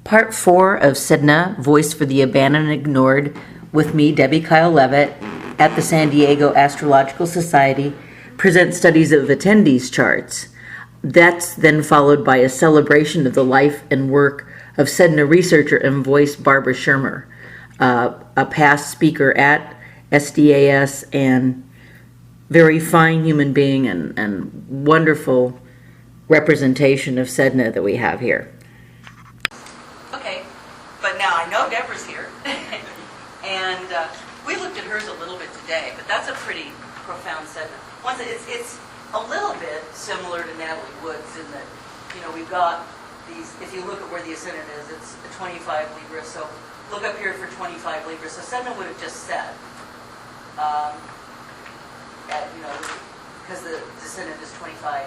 Part 4 of Sedna, Voice for the Abandoned and Ignored, with me, Debbie Kyle Levitt, at the San Diego Astrological Society, presents studies of attendees' charts. That's then followed by a celebration of the life and work of Sedna researcher and voice Barbara Shermer, a past speaker at SDAS and very fine human being and wonderful representation of Sedna that we have here. Okay, but now I know Deborah's here, and we looked at hers a little bit today, but that's a pretty profound Sedna. Once it's a little bit similar to Natalie Wood's in that, you know, we've got these, if you look at where the ascendant is, it's a 25 Libra, so look up here for 25 Libra. So Sedna would have just said, you know, because the descendant is 25,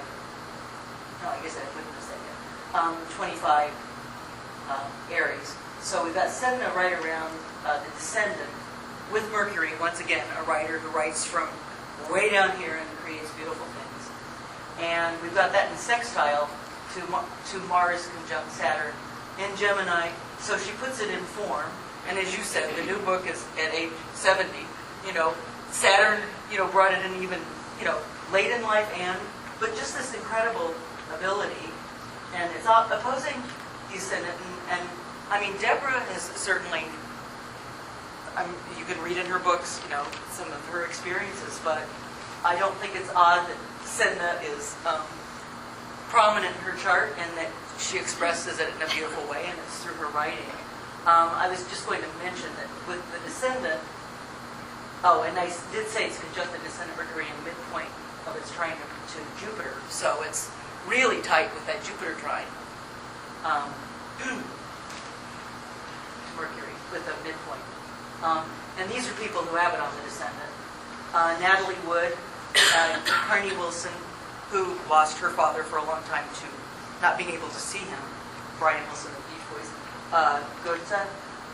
no, I guess I wouldn't have said it, 25 Aries. So we've got Sedna right around the descendant with Mercury, once again, a writer who writes from way down here and creates beautiful things. And we've got that in sextile to Mars conjunct Saturn in Gemini. So she puts it in form. And as you said, the new book is at age 70. You know, Saturn, you know, brought it in even, you know, late in life but just this incredible ability. And it's opposing the ascendant. And I mean, Deborah has certainly, you can read in her books, you know, some of her experiences, but I don't think it's odd that Sedna is prominent in her chart and that she expresses it in a beautiful way, and it's through her writing. I was just going to mention that with the descendant, and I did say it's conjunct the descendant Mercury in midpoint of its trine to Jupiter, so it's really tight with that Jupiter trine. Mercury with a midpoint. And these are people who have it on the descendant. Natalie Wood, Carney Wilson, who lost her father for a long time to not being able to see him, Brian Wilson of Beach Boys, Goethe,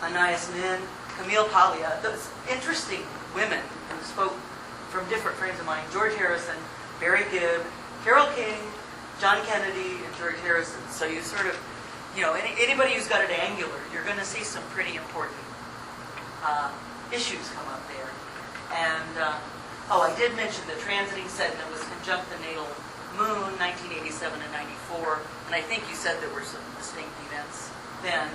Anais Nin, Camille Paglia, those interesting women who spoke from different frames of mind, George Harrison, Barry Gibb, Carole King, John Kennedy, and George Harrison. So you sort of, you know, anybody who's got it angular, you're going to see some pretty important issues come up there. And, I did mention that transiting Sedna was conjunct the natal moon, 1987 and 94, and I think you said there were some distinct events then,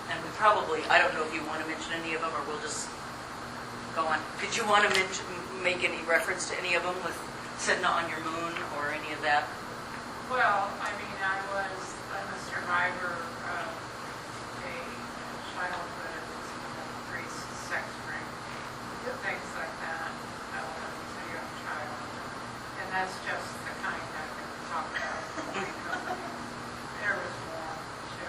and we probably, I don't know if you want to mention any of them, or we'll just go on. Did you want to make any reference to any of them with Sedna on your moon, or any of that? Well, I mean, I'm a survivor of a childhood increased sex ring, things like that, as a young child. And that's just the kind I can talk about. There was more to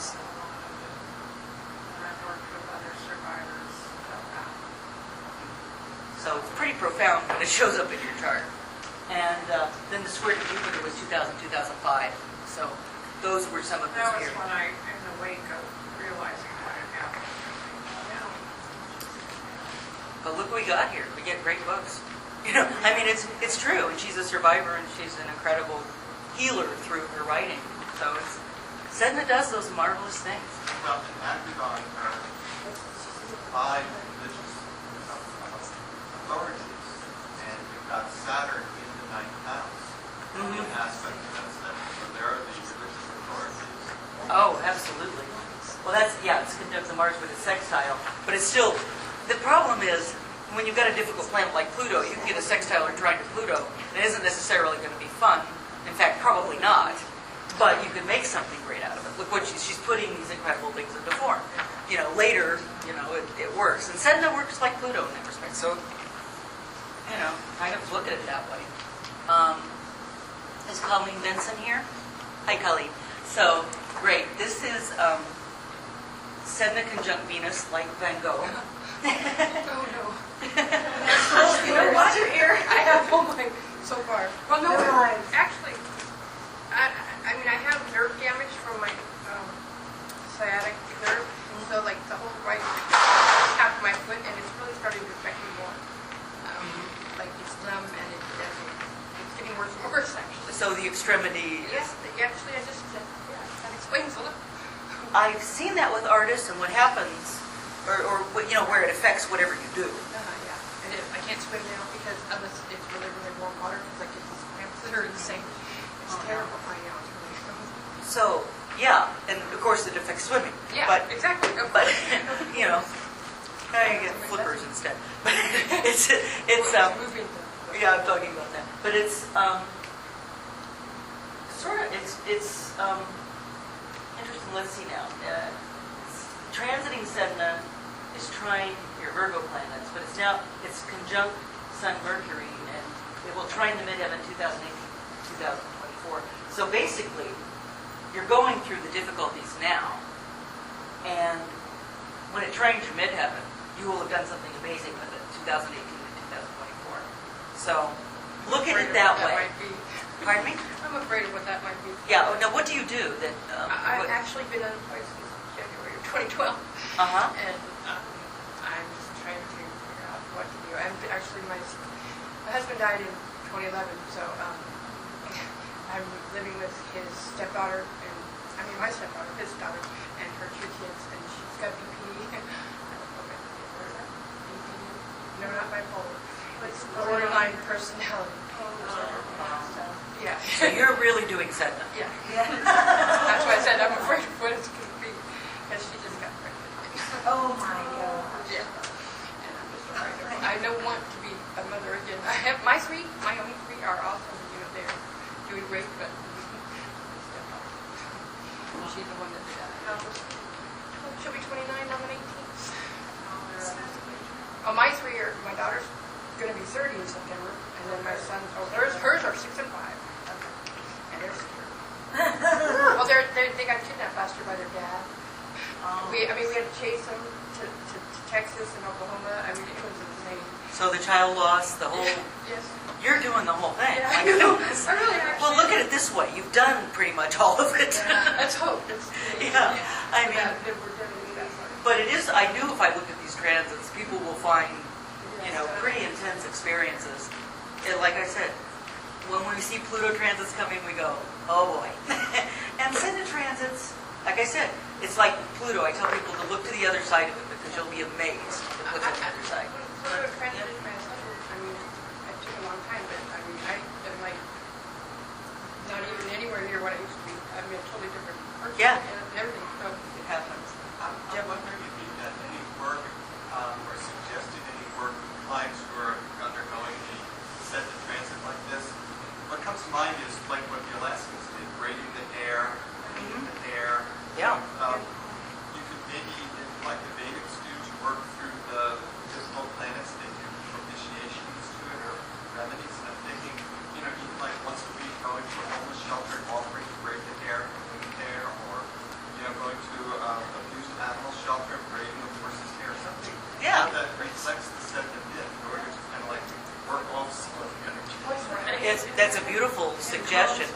a lot of it. And I've worked with other survivors of that. So it's pretty profound when it shows up in your chart. And then the square to Jupiter was 2000, 2005. So those were some of his That was periods. when I, in the wake of realizing what had happened. But look what we got here. We get great books. You know, I mean, it's true. And she's a survivor, and she's an incredible healer through her writing. So Sedna does those marvelous things. Well, in that regard, 5 religious authorities, and you've got Saturn in the 9th house, in aspect of that study. So there are these religious authorities. Oh, absolutely. Well, it's conjunct the Mars with a sextile, but it's still, the problem is, when you've got a difficult planet like Pluto, you can get a sextile or trine to Pluto. It isn't necessarily going to be fun. In fact, probably not. But you can make something great out of it. Look what she's putting these incredible things into form. You know, later, you know, it works. And Sedna works like Pluto in that respect. So, you know, kind of look at it that way. Is Colleen Benson here? Hi, Colleen. So, great. This is Sedna conjunct Venus, like Van Gogh. Oh, no. You know what? Here I have so far. Well, no, Never mind. actually, I mean, I have nerve damage from my sciatic nerve, so like the whole right half of my foot, and it's really starting to affect me more. Like it's numb, and it's getting worse and worse, actually. So the extremity is... Yes, actually, I just, yeah, that swings a little. I've seen that with artists and what happens, or you know, where it affects whatever you do. Yeah. And I can't swim now because unless it's really, really warm water, because I get these cramps that are insane. It's Oh, no. terrible. I know, it's really So, yeah, and of course it affects swimming. Yeah, But, exactly. but you know, I get flippers instead. But it's moving. yeah, I'm talking about that. But it's sort of it's interesting. Let's see now. Transiting Sedna is trine your Virgo planets, but it's conjunct Sun Mercury, and it will trine the midheaven 2018-2024. So basically, you're going through the difficulties now, and when it trines your midheaven, you will have done something amazing with it, 2018 and 2024. So look at it that way. Pardon me? I'm afraid of what that might be. Yeah. Oh, now, what do you do? That I've actually been unemployed since January of 2012. Uh-huh. And I'm just trying to figure out what to do. I'm actually, my husband died in 2011, so I'm living with his stepdaughter, and I mean my stepdaughter, his daughter, and her 2 kids, and she's got BPD. I don't know if I've heard of that. BPD? No, not bipolar. It's borderline personality. Yeah. So you're really doing Sedna. Yeah. That's why I said I'm afraid of what it's going to be, because she just got pregnant. Oh my God. Yeah. And I'm just afraid of it. I don't want to be a mother again. I have my only 3 are awesome. You know, they're doing great, but she's the one that did that. She'll be 29 on the 18th. Oh, my 3 are, my daughter's going to be 30 in September, and then my son's, hers are 6 and 5. And they're secure. Well, they got kidnapped last year by their dad. We had to chase them to Texas and Oklahoma. I mean, it was insane. So the child loss, the whole. Yes. You're doing the whole thing. Yeah, Like, I know. I really actually. well, look at it this way. You've done pretty much all of it. Yeah, let's hope. Yeah, I mean- that we're going to do that. But it is. I knew if I look at these transits, people will find, you know, pretty intense experiences. And like I said, when we see Pluto transits coming, we go, oh boy. And Sedna transits, like I said, it's like Pluto. I tell people to look to the other side of it because you'll be amazed at what's on the other side. Pluto transited my husband. I mean, it took a long time, but I mean, I am like not even anywhere near what I used to be. I mean, a totally different person. Yeah. And everything. So, It happens. I'm wondering if you've done any work or suggested any work with clients who are undergoing a Sedna transit like this. What comes to mind is like what the Alaskans did, braiding the hair, cleaning the hair. Yeah. You could maybe, like the Vedics do, to work through the physical planets, they do propitiations to it or remedies. And I'm thinking, you know, even like once a week going to a homeless shelter and offering to braid the hair and clean the hair, or, you know, going to abused animal shelter and braiding a horse's hair, something. Yeah. That reflects the Sedna myth in order to kind of like work off some of the energy. That's a beautiful suggestion.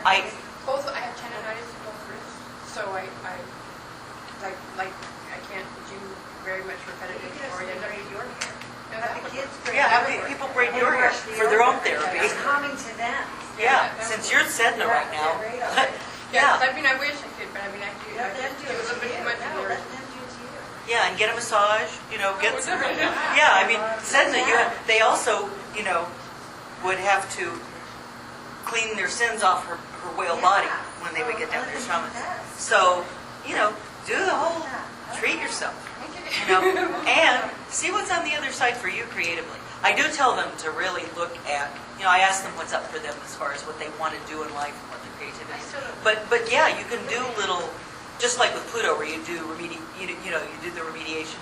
I I have tendonitis in both wrists, so I can't do very much repetitive oriented. Your hair. No, Have that the would kids work. braid yeah, their hair. people braid your hair for their own therapy. It's calming to them. Yeah, since you're Sedna right now. Yeah, Yeah. I mean, I wish I could, but I mean, I do. Let them do do it a little to bit you. too much No, of let yours. them do it to you. Yeah, and get a massage, you know, get Oh, some. really? Yeah, I mean, Sedna, they also, you know, would have to clean their sins off her whale body when they would get down their stomach. So, you know, do the whole, treat yourself, you know, and see what's on the other side for you creatively. I do tell them to really look at, you know, I ask them what's up for them as far as what they want to do in life and what their creativity is. But yeah, you can do little, just like with Pluto where you do you do the remediation.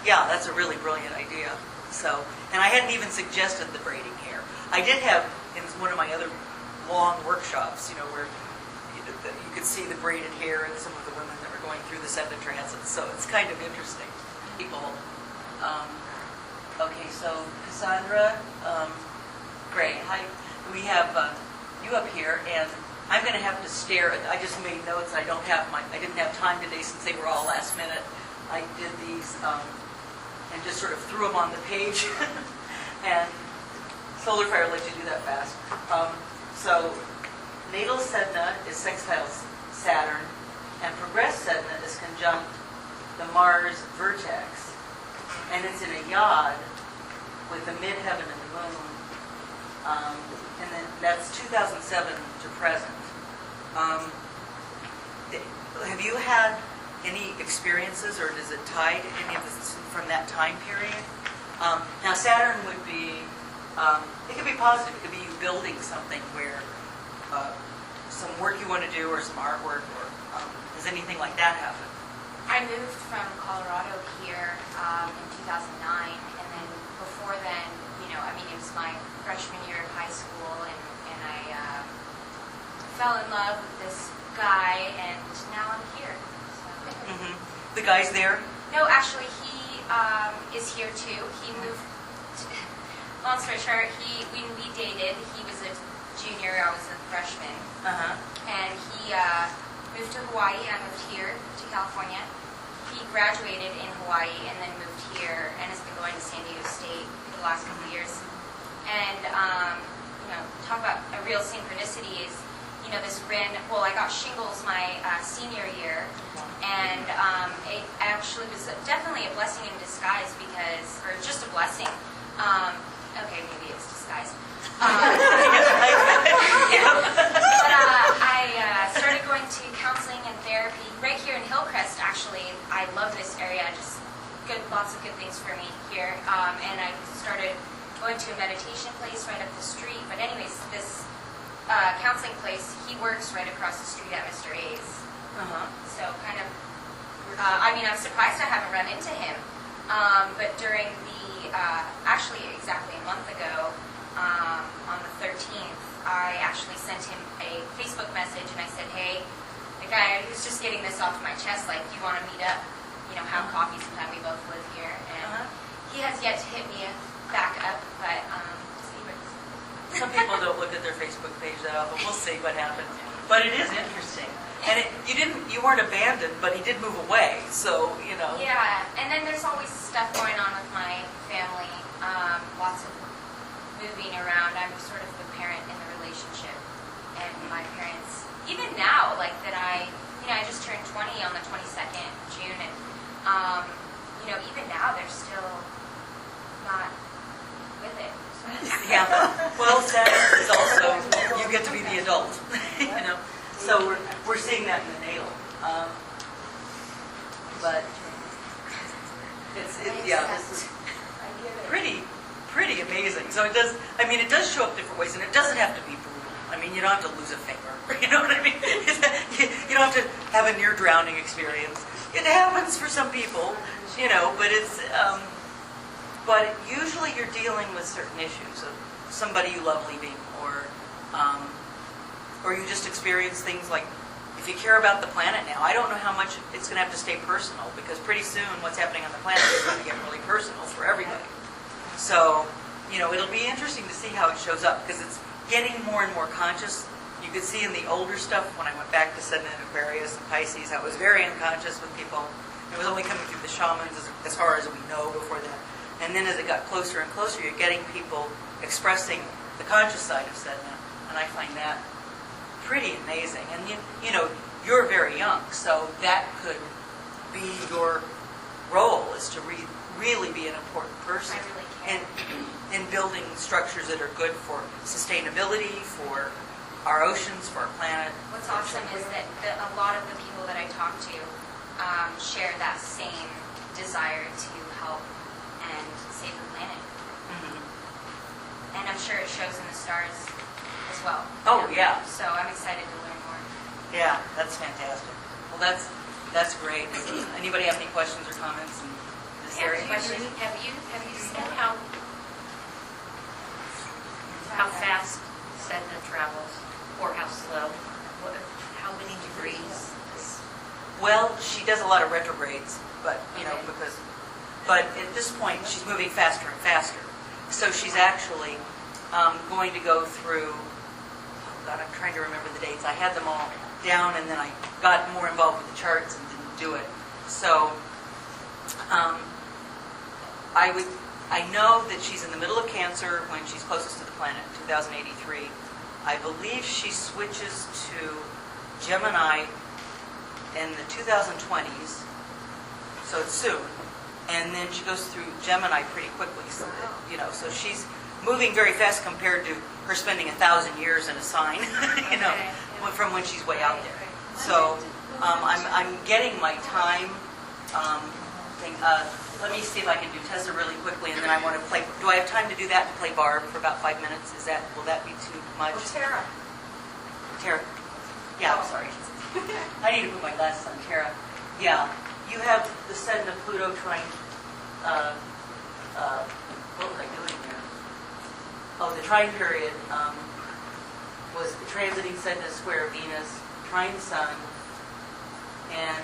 Yeah, that's a really brilliant idea. So, and I hadn't even suggested the braiding hair. I did have in one of my other long workshops, you know, where you could see the braided hair in some of the women that were going through the Sedna transits. So it's kind of interesting. People. Okay, so Cassandra Gray, hi. We have you up here, and I'm going to have to stare. I just made notes. I didn't have time today since they were all last minute. I did these and just sort of threw them on the page. And Solar Fire let you do that fast. So natal Sedna is sextile Saturn conjunct the Mars vertex, and it's in a yod with the midheaven and the moon. And then that's 2007 to present. Have you had any experiences, or does it tie to any of this from that time period? Now Saturn would be, it could be positive. It could be you building something where some work you want to do, or some artwork, or does anything like that happen? I moved from Colorado here in 2009, and then before then, it was my freshman year of high school, and I fell in love with this guy, and now I'm here. So. The guy's there? No, actually, he is here too. He moved. Long story short, when we dated, he was a junior, I was a freshman, and he moved to Hawaii. I moved here to California. He graduated in Hawaii and then moved here, and has been going to San Diego State for the last couple of years. And talk about a real synchronicity is, this random. Well, I got shingles my senior year, and it actually was definitely a blessing in disguise or just a blessing. Okay, maybe it's disguise. But I started going to counseling and therapy right here in Hillcrest. Actually, I love this area. Just lots of good things for me here. And I started going to a meditation place right up the street. But anyways, this counseling place, he works right across the street at Mr. A's. So kind of, I'm surprised I haven't run into him. But during actually exactly a month ago, on the 13th, I actually sent him a Facebook message, and I said, hey, the guy who's just getting this off my chest, like, you want to meet up, have coffee sometime, we both live here. And he has yet to hit me back up, but Some people don't look at their Facebook page that often. We'll see what happens. But it is interesting. And you weren't abandoned, but he did move away, so, Yeah, and then there's always stuff going on with my family, lots of moving around. I'm sort of the parent in the relationship, and my parents, even now, like that I just turned 20 on the 22nd of June, and, even now they're still not with it. Yeah. Well, Saturn is also, you get to be the adult, So we're seeing that in the natal. But it's pretty amazing. So it does show up different ways, and it doesn't have to be brutal. You don't have to lose a finger. You know what I mean? You don't have to have a near drowning experience. It happens for some people, but it's. But usually you're dealing with certain issues of somebody you love leaving, or you just experience things like, if you care about the planet now, I don't know how much it's going to have to stay personal, because pretty soon what's happening on the planet is going to get really personal for everybody. So, it'll be interesting to see how it shows up, because it's getting more and more conscious. You could see in the older stuff, when I went back to Sedna and Aquarius and Pisces, I was very unconscious with people. It was only coming through the shamans as far as we know before that. And then as it got closer and closer, you're getting people expressing the conscious side of Sedna, and I find that pretty amazing. And you're very young, so that could be your role, is to really be an important person. I really can. In building structures that are good for sustainability, for our oceans, for our planet. What's awesome is that a lot of the people that I talk to share that same desire to help and save the planet. And I'm sure it shows in the stars as well. Oh, yeah. So I'm excited to learn more. Yeah, that's fantastic. Well, that's great. Anybody have any questions or comments in this area? Have you And how fast Sedna travels, or how slow? How many degrees? Well, she does a lot of retrogrades, but but at this point she's moving faster and faster. So she's actually going to go through. Oh God, I'm trying to remember the dates. I had them all down, and then I got more involved with the charts and didn't do it. So I know that she's in the middle of Cancer when she's closest to the planet, 2083. I believe she switches to Gemini in the 2020s, so it's soon. And then she goes through Gemini pretty quickly, so that, you know, so she's moving very fast compared to her spending 1,000 years in a sign, you know, from when she's way out there. So I'm getting my time thing. Let me see if I can do Tessa really quickly, and then I want to play. Do I have time to do that and play Barb for about 5 minutes? Will that be too much? Tara. Tara. Yeah, I'm sorry. I need to put my glasses on. Tara. Yeah. You have the Sedna Pluto trine. What was I doing there? Oh, the trine period was transiting Sedna square Venus, trine Sun, and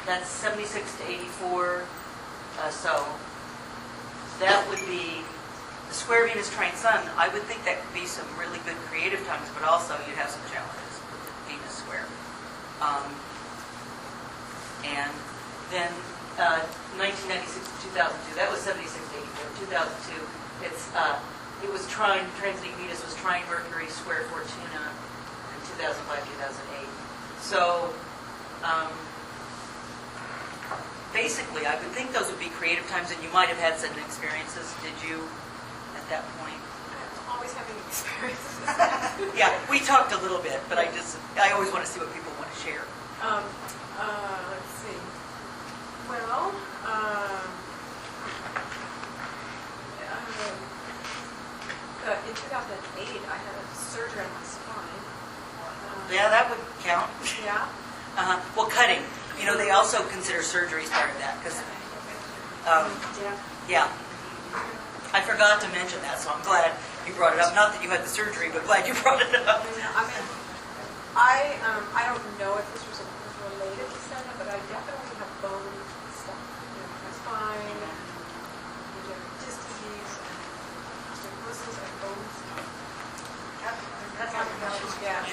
that's 76 to 84. So that would be the square Venus trine Sun. I would think that could be some really good creative times, but also you'd have some challenges with the Venus square. And then 1996 to 2002, that was 76 to 84. 2002, it was transiting Venus was trine Mercury square Fortuna in 2005, 2008. So basically, I would think those would be creative times, and you might have had some experiences. Did you, at that point? I'm always having experiences. Yeah, we talked a little bit, but I always want to see what people want to share. Let's see. Well, in 2008, I had a surgery on my spine. Yeah, that would count. Yeah. Well, cutting. You know, they also consider surgery as part of that, because, yeah. I forgot to mention that, so I'm glad you brought it up. Not that you had the surgery, but glad you brought it up. I mean, I don't know if this was related to Sedna, but I definitely have bone stuff. You know, my spine, and disc disease, and osteoporosis, and bone stuff. That's how it goes. Yeah.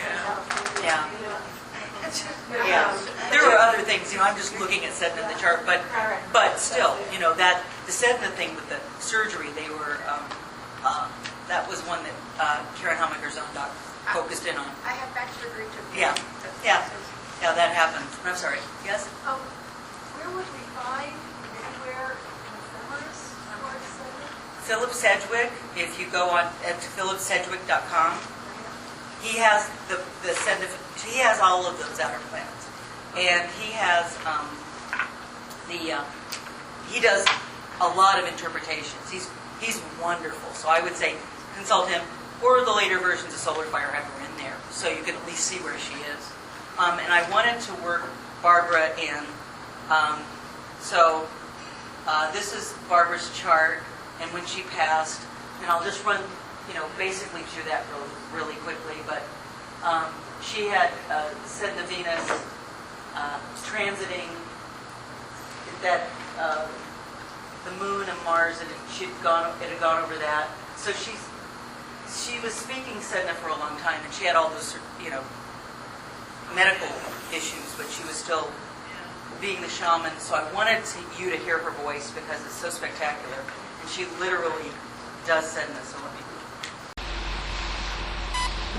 Yeah. Yeah, there were other things, you know, I'm just looking at Sedna in the chart, but still, you know, that, the Sedna thing with the surgery, they were, that was one that Karen Hummaker's own doc focused in on. I have bachelor degree too. Yeah, that happened. I'm sorry, yes? Where would we find anywhere ephemeris for Sedna? Philip Sedgwick, if you go on to philipsedgwick.com, he has the Sedna, he has all of those outer planets. And he has he does a lot of interpretations. He's wonderful. So I would say consult him, or the later versions of Solar Fire have her in there, so you can at least see where she is. And I wanted to work Barbara in. So this is Barbara's chart, and when she passed, and I'll just run, you know, basically through that really quickly, but she had Sedna Venus transiting that the moon and Mars, and it had gone over that. So she was speaking Sedna for a long time, and she had all those, you know, medical issues, but she was still being the shaman. So I wanted you to hear her voice because it's so spectacular, and she literally does Sedna. So let me.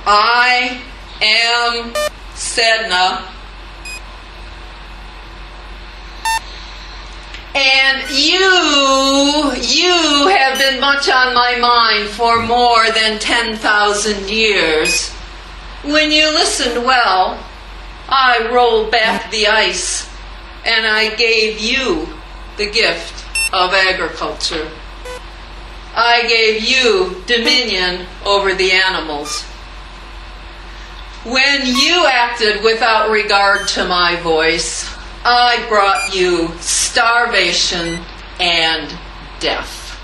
I am Sedna, and you have been much on my mind for more than 10,000 years. When you listened well, I rolled back the ice, and I gave you the gift of agriculture. I gave you dominion over the animals. When you acted without regard to my voice, I brought you starvation and death.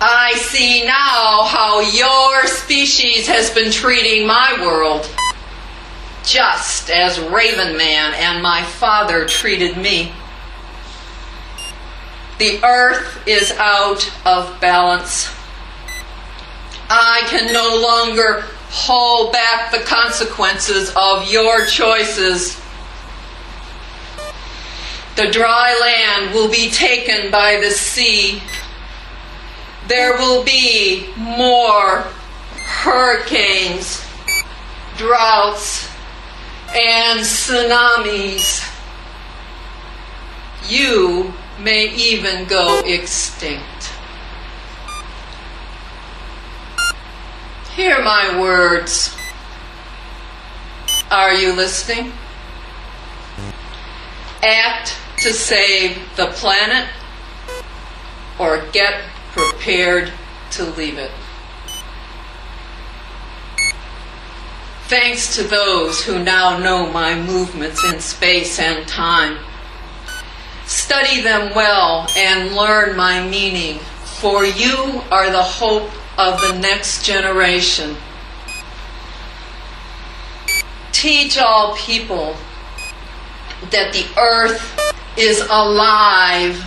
I see now how your species has been treating my world, just as Raven Man and my father treated me. The earth is out of balance. I can no longer hold back the consequences of your choices. The dry land will be taken by the sea. There will be more hurricanes, droughts, and tsunamis. You may even go extinct. Hear my words. Are you listening? Act to save the planet, or get prepared to leave it. Thanks to those who now know my movements in space and time. Study them well and learn my meaning, for you are the hope of the next generation. Teach all people that the earth is alive,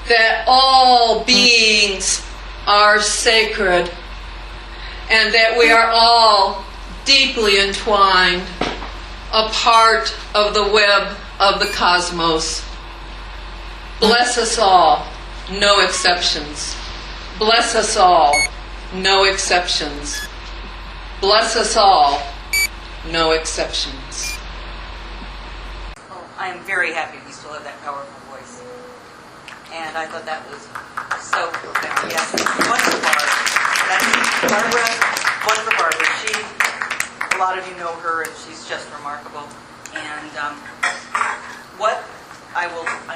that all beings are sacred, and that we are all deeply entwined, a part of the web of the cosmos. Bless us all, no exceptions. Bless us all, no exceptions. Bless us all, no exceptions. Oh, I am very happy we still have that powerful voice. And I thought that was so profound. Yes, one for Barbara. That's Barbara, one for Barbara. She, a lot of you know her, and she's just remarkable. And I'm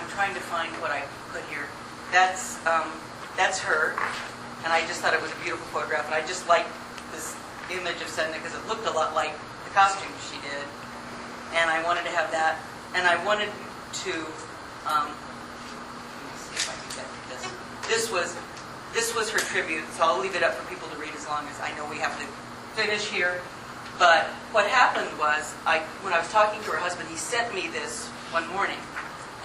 trying to find what I put here. That's her, and I just thought it was a beautiful photograph. And I just liked this image of Sedna because it looked a lot like the costume she did. And I wanted to have that. And I wanted to, let me see if I can get this. This was her tribute, so I'll leave it up for people to read as long as I know we have to finish here. But what happened was, when I was talking to her husband, he sent me this one morning.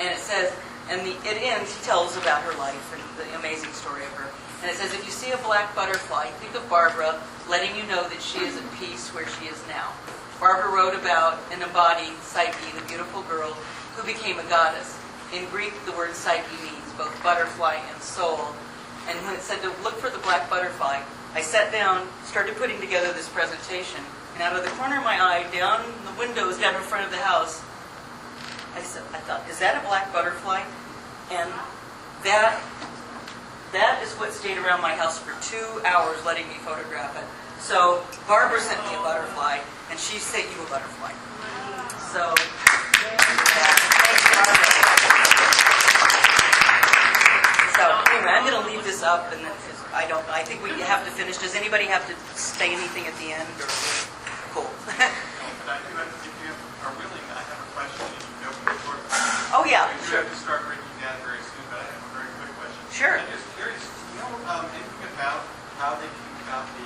And it says, it ends, he tells about her life and the amazing story of her. And it says, if you see a black butterfly, think of Barbara, letting you know that she is at peace where she is now. Barbara wrote about and embodied Psyche, the beautiful girl who became a goddess. In Greek, the word Psyche means both butterfly and soul. And when it said to look for the black butterfly, I sat down, started putting together this presentation, and out of the corner of my eye, down the windows down in front of the house, I thought, is that a black butterfly? And that is what stayed around my house for 2 hours letting me photograph it. So Barbara sent me a butterfly, and she sent you a butterfly. So, thanks, Barbara. So anyway, I'm going to leave this up, and then I think we have to finish. Does anybody have to say anything at the end? Or cool. But I do have, if you are willing, I have a question. You know, before, Oh yeah, we do sure. have to start breaking down very soon, but I have a very quick question. Sure. I'm just curious, do you know anything about how they came about the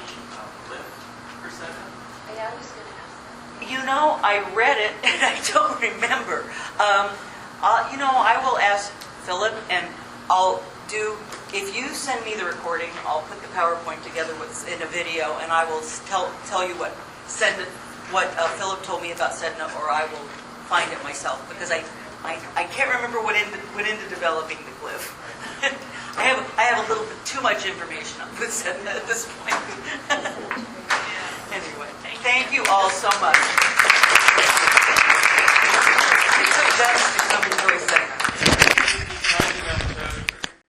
lift for Sedna? Yeah, I was going to ask that. You know, I read it and I don't remember. I will ask Philip, and I'll do. If you send me the recording, I'll put the PowerPoint together in a video, and I will tell you what Philip told me about Sedna, or I will find it myself, because I can't remember what into developing the glyph. I have a little bit too much information with Sedna at this point. Anyway, thank you all so much. It took guts to come and join